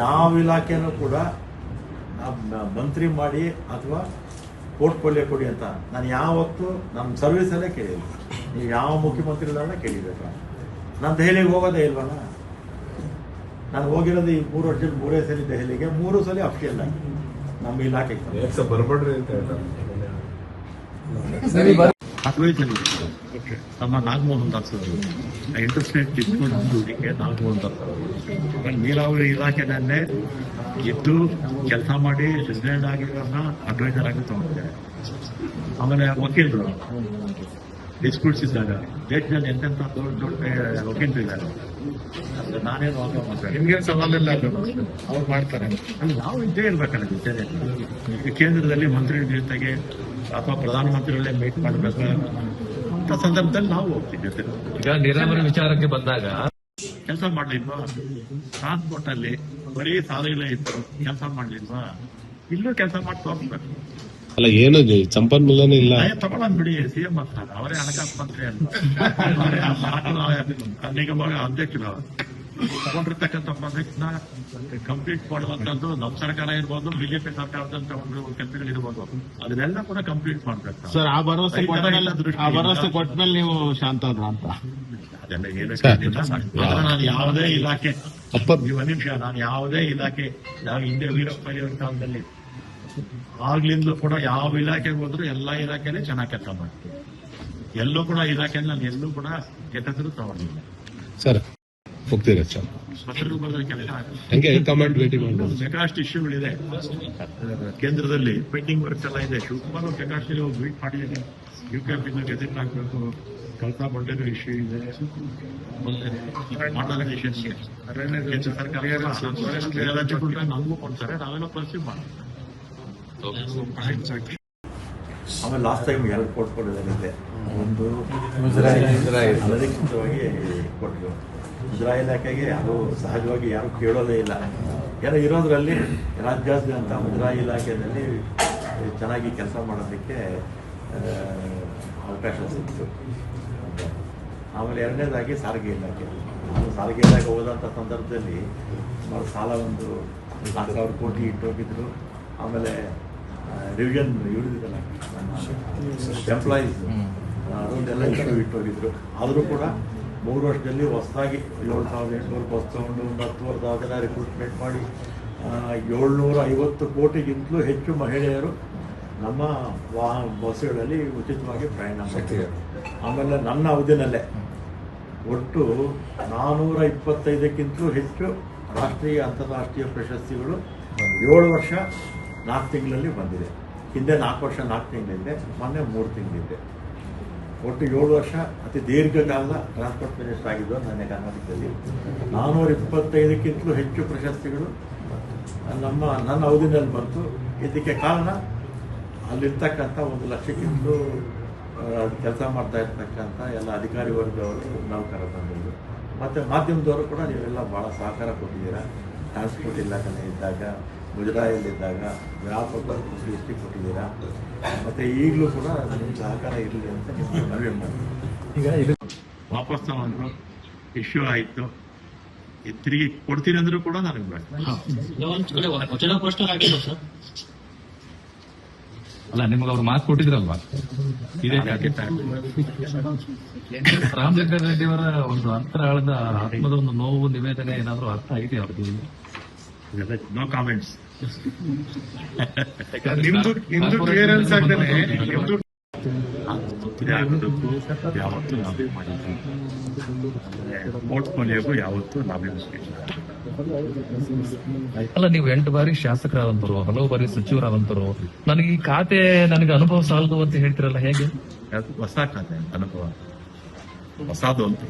ಯಾವ ಇಲಾಖೆನೂ ಕೂಡ ಮಂತ್ರಿ ಮಾಡಿ ಅಥವಾ ಪೋರ್ಟ್ಫೋಲಿಯೋ ಕೊಡಿ ಅಂತ ನಾನು ಯಾವತ್ತು ನಮ್ಮ ಸರ್ವಿಸಲ್ಲೇ ಕೇಳಿಲ್ಲ. ನೀವು ಯಾವ ಮುಖ್ಯಮಂತ್ರಿಗಳನ್ನ ಕೇಳಿಬೇಕ. ನಾನು ದೆಹಲಿಗೆ ಹೋಗೋದೇ ಇಲ್ವಲ್ಲ. ನಾನು ಹೋಗಿರೋದು ಈ 3 ವರ್ಷದಲ್ಲಿ 3 ಸಲ ದೆಹಲಿಗೆ, 3 ಸಲ ಅಫಿಷಿಯಲ್ ಆಗಿ ನಮ್ಮ ಇಲಾಖೆಗೆ ಬರ್ಬೇಡ್ರಿ ಅಂತ ಹೇಳ್ತಾರೆ. ನಮ್ಮ ನಾಗಮೋಹನ್ ದಾಸ್ ಅವರು ಇಂಟರ್ಸ್ಟೇಟ್ ಡಿಸ್ಟ್ರಿಬ್ಯೂಟಿಗೆ ನಾಗಮೋಹನ್ ದಾಸ್ ಅವರು ನೀರಾವರಿ ಇಲಾಖೆನಲ್ಲೇ ಇದ್ದು ಕೆಲಸ ಮಾಡಿ ರಿಟೈರ್ಡ್ ಆಗಿರೋನ್ನ ಅಡ್ವೈಸರ್ ಆಗಿ ತಗೊಂಡಿದ್ದಾರೆ. ಆಮೇಲೆ ವಕೀಲರು ಡಿಸ್ಪ್ಯೂಟ್ಸ್ ಇದ್ದಾಗ ದೇಶದಲ್ಲಿ ಎಂತೆಂಥ ದೊಡ್ಡ ದೊಡ್ಡ ವಕೀಲರು ಇದ್ದಾರೆ. ನಾನೇನು ವಾದ ಮಾಡ್ತಾರೆ, ನಿಮ್ಗೇನು ಸವಾಲಿಲ್ಲ ಅದು ಅವ್ರು ಮಾಡ್ತಾರೆ. ಅಲ್ಲಿ ನಾವು ಇದ್ದೇ ಇರ್ಬೇಕಲ್ಲ ಜೊತೆ. ಕೇಂದ್ರದಲ್ಲಿ ಮಂತ್ರಿ ಜೊತೆಗೆ ಅಥವಾ ಪ್ರಧಾನಮಂತ್ರಿಗಳೇ ಮೀಟ್ ಮಾಡಬೇಕು ಅಂತ ಸಂದರ್ಭದಲ್ಲಿ ನಾವು ಹೋಗ್ತೀವಿ ಜೊತೆ. ಈಗ ನೀರಾವರಿ ವಿಚಾರಕ್ಕೆ ಬಂದಾಗ ಕೆಲಸ ಮಾಡ್ಲಿಲ್ವಾ? ಟ್ರಾನ್ಸ್ಪೋರ್ಟ್ ಅಲ್ಲಿ ಬರೀ ಸಾಲಿಗಳೇ ಇತ್ತು, ಕೆಲಸ ಮಾಡ್ಲಿಲ್ವಾ? ಇಲ್ಲೂ ಕೆಲಸ ಮಾಡಿ ತೋರಿಸ್ಬೇಕು. ಅಲ್ಲ, ಏನು ಸಂಪನ್ಮೂಲನೇ ಇಲ್ಲ. ತಗೊಳ್ಳೋದು ಬಿಡಿ, ಸಿಎಂ ಅಂತ ಅವರೇ ಹಣಕಾಸು ಮಂತ್ರಿ ಅಂತ ನಿಗಮ ಅಧ್ಯಕ್ಷರು ತಗೊಂಡಿರ್ತಕ್ಕಂಥ ಪ್ರಾಜೆಕ್ಟ್ನ ಕಂಪ್ಲೀಟ್ ಮಾಡುವಂತದ್ದು ನಮ್ಮ ಸರ್ಕಾರ ಇರ್ಬೋದು, ಬಿಜೆಪಿ ಸರ್ಕಾರದಂತ ಒಂದು ಕೆಲಸಗಳಿರ್ಬೋದು, ಅದನ್ನೆಲ್ಲ ಕೂಡ ಕಂಪ್ಲೀಟ್ ಮಾಡ್ಬೇಕು ಸರ್. ಆ ಭರವಸೆ ಕೊಟ್ಟ ಮೇಲೆ ನೀವು ಶಾಂತ ಆದ್ರ ಅಂತ ಅದೆಲ್ಲ ಏನು. ನಾನು ಯಾವುದೇ ಇಲಾಖೆ ಒಂದು ನಿಮಿಷ, ನಾನು ಯಾವುದೇ ಇಲಾಖೆ ಹಿಂದೆ ವೀರಪ್ಪಯ್ಯ ಕಾಲದಲ್ಲಿ ಆಗ್ಲಿಂದಲೂ ಕೂಡ ಯಾವ ಇಲಾಖೆಗೆ ಹೋದ್ರು ಎಲ್ಲಾ ಇಲಾಖೆನೇ ಚೆನ್ನಾಗಿ ಕೆಲಸ ಮಾಡ್ತೀವಿ. ಎಲ್ಲೂ ಕೂಡ ಇಲಾಖೆ ನಾನು ಎಲ್ಲೂ ಕೂಡ ಕೆಟ್ಟದ್ರು ತಗೊಂಡಿಲ್ಲ ಸರ್. ಹೋಗ್ತೀರಾ ಸರ್? ಬೇಕಾಷ್ಟು ಇಶ್ಯೂಗಳಿದೆ ಕೇಂದ್ರದಲ್ಲಿ, ಪೆಂಡಿಂಗ್ ವರ್ಕ್ಸ್ ಎಲ್ಲ ಇದೆ. ಶಿವಕುಮಾರ್ ಬೇಕಾಷ್ಟು ಮೀಟ್ ಮಾಡಿದ್ದೀನಿ. UPF ಗೆಜೆಟ್ ಹಾಕಬೇಕು, ಕೆಲಸ ಬಂದಿರೋ ಇಶ್ಯೂ ಇದೆ. ಮಾಡರ್ನೈಸೇಷನ್ ಕೇಂದ್ರ ಸರ್ಕಾರ ಬೇರೆ ರಾಜ್ಯಗಳ ನಮಗೂ ಕೊಡ್ತಾರೆ, ನಾವೆಲ್ಲ ಪರ್ಸೀವ್ ಮಾಡ್ತೀವಿ. ಆಮೇಲೆ ಲಾಸ್ಟ್ ಟೈಮ್ 2 ಪೋರ್ಟ್ಫೋಲಿಯೋದಲ್ಲಿದೆ. ಒಂದು ಅನಧಿಕೃತವಾಗಿ ಕೊಟ್ಟರು. ಮುಜರಾಯಿ ಇಲಾಖೆಗೆ ಅದು ಸಹಜವಾಗಿ ಯಾರು ಕೇಳೋದೇ ಇಲ್ಲ. ಏನೋ ಇರೋದ್ರಲ್ಲಿ ರಾಜ್ಯಾದ್ಯಂತ ಮುಜರಾಯಿ ಇಲಾಖೆಯಲ್ಲಿ ಚೆನ್ನಾಗಿ ಕೆಲಸ ಮಾಡೋದಕ್ಕೆ ಅವಕಾಶ ಸಿಕ್ತು. ಆಮೇಲೆ 2ನೇದಾಗಿ ಸಾರಿಗೆ ಇಲಾಖೆ. ಸಾರಿಗೆ ಇಲಾಖೆ ಹೋದಂಥ ಸಂದರ್ಭದಲ್ಲಿ ಸಾಲ ಒಂದು 4,000 ಕೋಟಿ ಇಟ್ಟೋಗಿದ್ರು. ಆಮೇಲೆ ಡಿವಿಷನ್ ಇಳಿದಿದ್ದಲ್ಲ ಎಂಪ್ಲಾಯೀಸ್, ಅದೊಂದೆಲ್ಲ ಇಶ್ಯೂ ಇಟ್ಟೋಗಿದ್ರು. ಆದರೂ ಕೂಡ 3 ವರ್ಷದಲ್ಲಿ ಹೊಸದಾಗಿ 7,800 ಬಸ್ ತಗೊಂಡು 10,000 ಜನ ರಿಕ್ರೂಟ್ಮೆಂಟ್ ಮಾಡಿ 750 ಕೋಟಿಗಿಂತಲೂ ಹೆಚ್ಚು ಮಹಿಳೆಯರು ನಮ್ಮ ಬಸ್ಸುಗಳಲ್ಲಿ ಉಚಿತವಾಗಿ ಪ್ರಯಾಣ ಮಾಡ್ತಿದ್ದಾರೆ. ಆಮೇಲೆ ನನ್ನ ಅವಧಿನಲ್ಲೇ ಒಟ್ಟು 425ಕ್ಕಿಂತಲೂ ಹೆಚ್ಚು ರಾಷ್ಟ್ರೀಯ ಅಂತಾರಾಷ್ಟ್ರೀಯ ಪ್ರಶಸ್ತಿಗಳು 7 ವರ್ಷ 4 ತಿಂಗಳಲ್ಲಿ ಬಂದಿದೆ. ಹಿಂದೆ 4 ವರ್ಷ 4 ತಿಂಗಳಿದೆ, ಮೊನ್ನೆ 3 ತಿಂಗಳಿದೆ. ಒಟ್ಟು 7 ವರ್ಷ ಅತಿ ದೀರ್ಘಕಾಲ ಟ್ರಾನ್ಸ್ಪೋರ್ಟ್ ಮಿನಿಸ್ಟರ್ ಆಗಿದ್ದು ನನ್ನ ಕರ್ನಾಟಕದಲ್ಲಿ. 425ಕ್ಕಿಂತಲೂ ಹೆಚ್ಚು ಪ್ರಶಸ್ತಿಗಳು ನನ್ನ ಅವಧಿನಲ್ಲಿ ಬಂತು. ಇದಕ್ಕೆ ಕಾರಣ ಅಲ್ಲಿರ್ತಕ್ಕಂಥ 1 ಲಕ್ಷಕ್ಕಿಂತಲೂ ಕೆಲಸ ಮಾಡ್ತಾ ಇರ್ತಕ್ಕಂಥ ಎಲ್ಲ ಅಧಿಕಾರಿ ವರ್ಗದವರು, ನೌಕರ ಬಂದಿದ್ದು, ಮತ್ತು ಮಾಧ್ಯಮದವರು ಕೂಡ ನೀವೆಲ್ಲ ಭಾಳ ಸಹಕಾರ ಕೊಟ್ಟಿದ್ದೀರಾ. ಟ್ರಾನ್ಸ್ಪೋರ್ಟ್ ಇಲಾಖೆ ಇದ್ದಾಗ, ಮುಜರಾಯಿಯಲ್ಲಿದ್ದಾಗ ವ್ಯಾಪಕ ದೃಷ್ಟಿ ಕೊಟ್ಟಿದ್ದೀರಾ. ಮತ್ತು ಈಗಲೂ ಕೂಡ ನಿಮ್ಮ ಸಹಕಾರ ಇರಲಿ ಅಂತ ನಿಮಗೆ ಮನವಿ ಮಾಡ್ತೀನಿ. ಈಗ ಇದು ವಾಪಸ್ ತಗೊಂಡ್ರು, ಇಶ್ಯೂ ಆಯಿತು, ತಿರುಗಿ ಕೊಡ್ತೀನಿ ಅಂದ್ರೂ ಕೂಡ ನನಗೆ ಬೇಡ. ಅಲ್ಲ, ನಿಮ್ಗೆ ಅವ್ರು ಮಾತು ಕೊಟ್ಟಿದ್ರಲ್ವಾ? ಇದೇ ರಾಮಚಂದ್ರ ರೆಡ್ಡಿ ಅವರ ಒಂದು ಅಂತರಾಳದ ಆತ್ಮದ ಒಂದು ನೋವು ನಿವೇದನೆ ಏನಾದರೂ ಅರ್ಥ ಆಗಿದೆ ಅವ್ರಿಗೆ? No comments. ನಿಮ್ದು ಕ್ಲಿಯರೆನ್ಸ್ ಆಗ್ತಾನೆ ಯಾವತ್ತೂ ನಾವೇ ಮಾಡಿದ್ವಿ. ಪೋರ್ಟ್ಫೋಲಿಯೋಗೂ ಯಾವತ್ತೂ ನಾವೇ ಅಲ್ಲ, ನೀವು 8 ಬಾರಿ ಶಾಸಕರಾದಂತರು, ಹಲವು ಬಾರಿ ಸಚಿವರಾದಂತರು, ನನಗೆ ಈ ಖಾತೆ ನನಗೆ ಅನುಭವ ಸಾಲದು ಅಂತ ಹೇಳ್ತಿರಲ್ಲ, ಹೇಗೆ? ಹೊಸ ಖಾತೆ ಅನುಭವ ಹೊಸದು ಅಂತ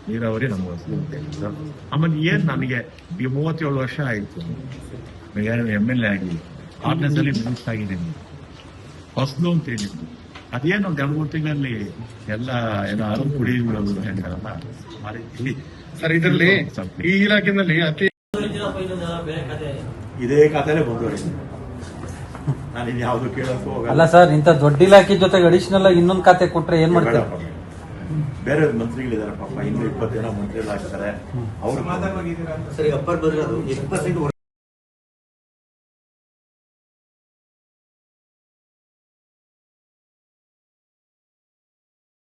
ನೀರಾವರಿ ನಮ್ಗೆ ಹೊಸ. ಆಮೇಲೆ ಏನ್ ನನಗೆ ಈಗ 37 ವರ್ಷ ಆಯ್ತು MLA ಆಗಿ, 6ನೇ ಸಲ ಮಿನಿಸ್ಟರ್ ಆಗಿದ್ದೀನಿ. ಹೊಸದು ಅಂತ ಹೇಳಿದ್ದು ಅದೇನು ಒಂದು 2-3 ತಿಂಗಳಲ್ಲಿ ಎಲ್ಲ ಏನೋ ಅರುಣ್ ಕುಡಿ ಬಿಡೋದು ಹೇಳ್ತಾರಲ್ಲ ಆ ರೀತಿ. ಸರ್, ಇದರಲ್ಲಿ ಈ ಇಲಾಖೆಯಲ್ಲಿ ಇದೇ ಖಾತೆಲೆ ಮುಂದುವರಿದೆ. ನಾನು ಯಾವ್ದು ಕೇಳಕ್ಕೂ ಹೋಗಲ್ಲ. ಅಲ್ಲ ಸರ್, ಇಂಥ ದೊಡ್ಡ ಇಲಾಖೆ ಜೊತೆಗೆ ಅಡಿಷನಲ್ ಇನ್ನೊಂದು ಖಾತೆ ಕೊಟ್ರೆ ಏನ್ ಮಾಡ್ತಾರೆ? ಬೇರೆ ಮಂತ್ರಿಗಳಿದ್ದಾರೆ ಪಾಪ, ಇನ್ನೂ 20 ಜನ ಮಂತ್ರಿಗಳಾಗ್ತಾರೆ. ಅವರು ಸರಿ, ಅಪ್ಪರ್ ಬಂದ್ರೆ ಅದು ಎಷ್ಟು ಪರ್ಸೆಂಟ್